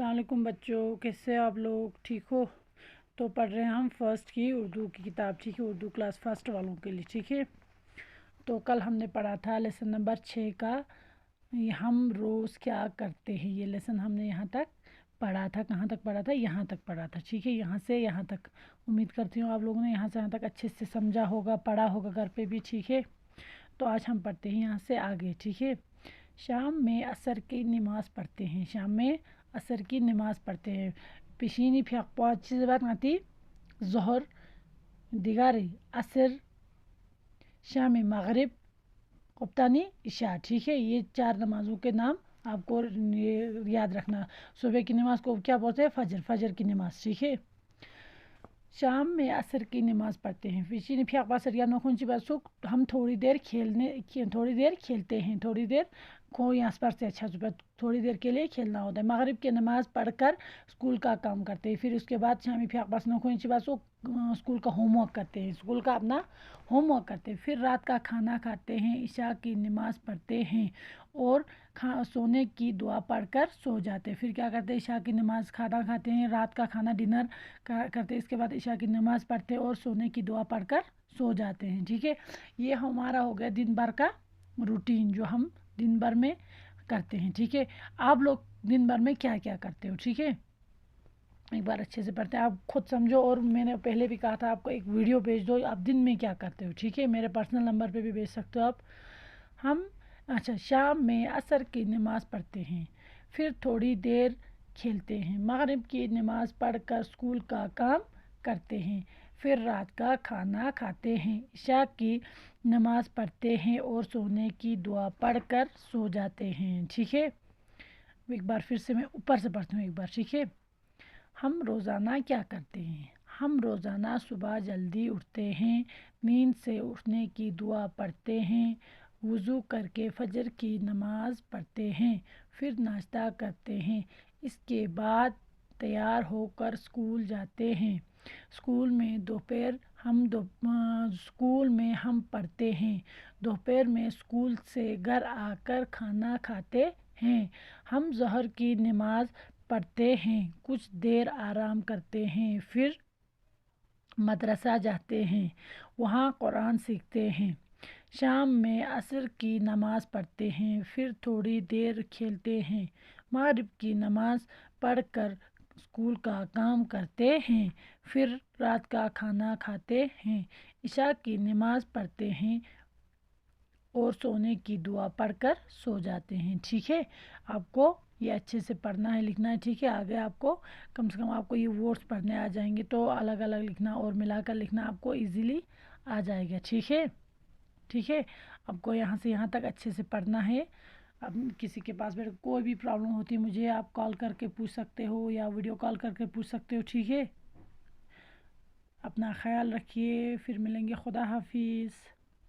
अस्सलाम वालेकुम बच्चों, कैसे आप लोग? ठीक हो? तो पढ़ रहे हैं हम फर्स्ट की उर्दू की किताब, ठीक है, उर्दू क्लास फर्स्ट वालों के लिए, ठीक है। तो कल हमने पढ़ा था लेसन नंबर 6 का हम रोज़ क्या करते हैं। ये लेसन हमने यहाँ तक पढ़ा था। कहाँ तक पढ़ा था? यहाँ तक पढ़ा था, ठीक है, यहाँ से यहाँ तक। उम्मीद करती हूँ आप लोगों ने यहाँ से यहाँ तक अच्छे से समझा होगा, पढ़ा होगा घर पे भी, ठीक है। तो आज हम पढ़ते हैं यहाँ से आगे, ठीक है। शाम में असर की नमाज़ पढ़ते हैं। शाम में असर की नमाज़ पढ़ते हैं। पिशीनी पाँच चीज़ बात आती ज़ोहर, दिगारी, असर, शाम, मगरिब, क़ुब्तानी, इशा, ठीक है। ये 4 नमाज़ों के नाम आपको याद रखना। सुबह की नमाज़ को क्या बोलते हैं? फजर, फजर की नमाज़, ठीक है। शाम में असर की नमाज़ पढ़ते हैं। फिशीनी फियाक असर या नोखुंची बसुक हम थोड़ी देर खेलते हैं। थोड़ी देर कोई आस पास से अच्छा सुबह थोड़ी देर के लिए खेलना होता है। मगरिब की नमाज़ पढ़कर स्कूल का काम करते हैं। फिर उसके बाद शामी फियाक बस नोखुंची बसुक स्कूल का होमवर्क करते हैं, स्कूल का अपना होमवर्क करते हैं। फिर रात का खाना खाते हैं, इशा की नमाज़ पढ़ते हैं और सोने की दुआ पढ़कर सो जाते हैं। फिर क्या करते हैं? इशा की नमाज़, खाना खाते हैं, रात का खाना डिनर करते हैं। इसके बाद इशा की नमाज़ पढ़ते हैं और सोने की दुआ पढ़कर सो जाते हैं, ठीक है। ये हमारा हो गया दिन भर का रूटीन जो हम दिन भर में करते हैं, ठीक है। आप लोग दिन भर में क्या क्या करते हो, ठीक है। एक बार अच्छे से पढ़ते हैं, आप खुद समझो। और मैंने पहले भी कहा था आपको एक वीडियो भेज दो आप दिन में क्या करते हो, ठीक है। मेरे पर्सनल नंबर पे भी भेज सकते हो आप। हम शाम में असर की नमाज़ पढ़ते हैं, फिर थोड़ी देर खेलते हैं। मगरिब की नमाज़ पढ़कर स्कूल का काम करते हैं। फिर रात का खाना खाते हैं, इशा की नमाज़ पढ़ते हैं और सोने की दुआ पढ़कर सो जाते हैं, ठीक है। एक बार फिर से मैं ऊपर से पढ़ती हूँ एक बार, ठीक है। हम रोज़ाना क्या करते हैं? हम रोज़ाना सुबह जल्दी उठते हैं, नींद से उठने की दुआ पढ़ते हैं, वज़ू करके फजर की नमाज़ पढ़ते हैं, फिर नाश्ता करते हैं। इसके बाद तैयार होकर स्कूल जाते हैं। स्कूल में हम पढ़ते हैं। दोपहर में स्कूल से घर आकर खाना खाते हैं। हम ज़ोहर की नमाज़ पढ़ते हैं, कुछ देर आराम करते हैं, फिर मदरसा जाते हैं, वहाँ कुरान सीखते हैं। शाम में असर की नमाज़ पढ़ते हैं, फिर थोड़ी देर खेलते हैं। मगरिब की नमाज़ पढ़कर स्कूल का काम करते हैं, फिर रात का खाना खाते हैं। इशा की नमाज़ पढ़ते हैं और सोने की दुआ पढ़कर सो जाते हैं, ठीक है। आपको ये अच्छे से पढ़ना है, लिखना है, ठीक है। आगे आपको कम से कम आपको ये वर्ड्स पढ़ने आ जाएंगे, तो अलग अलग लिखना और मिलाकर लिखना आपको इजीली आ जाएगा, ठीक है। ठीक है, आपको यहाँ से यहाँ तक अच्छे से पढ़ना है। अब किसी के पास बैठ कोई भी प्रॉब्लम होती है मुझे आप कॉल करके पूछ सकते हो या वीडियो कॉल करके पूछ सकते हो, ठीक है। अपना ख्याल रखिए, फिर मिलेंगे। खुदा हाफिज़।